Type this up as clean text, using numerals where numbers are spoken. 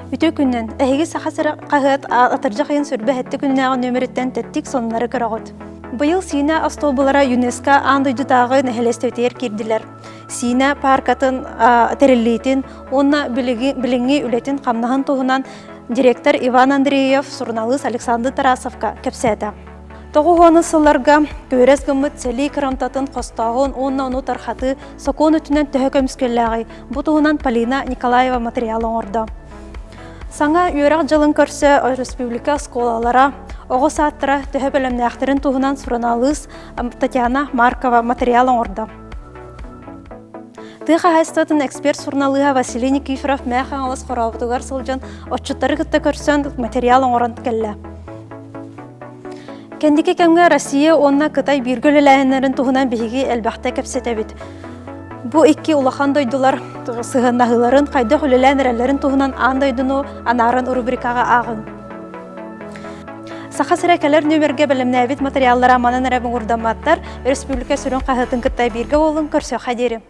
Үтө күннен әйге сақасыра қағыт атыржа қайын сүрбі әтті күннәғы нөміріттен тәттік сонлары қырағыд. Бұйыл Сина автобулара ЮНЕСКО андойдутағы нәхелестетер кирдилер. Сина паркатын тәрелейтін, онна біліңі үлетін қамнағын туғынан директор Иван Андреев, журналист Александр Тарасовка кәпсәді. Тоғуғаны сылларға көрәс гымыт сәлі кірамтатын қостағын онна оны тархаты сокон өтінен төхі көміскелләғи. Бұтығынан Полина Николаева материалын орды. Саңа үйерақ жылын көрсі республика сколалара оғы сааттыра төхі бөлімнәқтірін туғынан журналист Татьяна Маркова материалын орды. Тыға хайстатын эксперт журналыға Василий Никифоров мәйхан алыс қорабытығар сылжан отчыттары күтті көрсен материалын орынды кәлі. Кәндеке кәмге Россия онна Қытай биргөлі ләйінлерін туғынан бейгі әлбәқті кәпсет әбет. Бұ екі улахан дойдылар сығыннағыларын қайды құлеләйін әрәлерін туғынан андойдыну анарын рубрикаға ағын. Сақа сірәкәлер нөмерге білімні әбет материаллара манан әрәбін ұрдаматтар республика сүрін қағытын Қытай бирге олын көрсе қадері.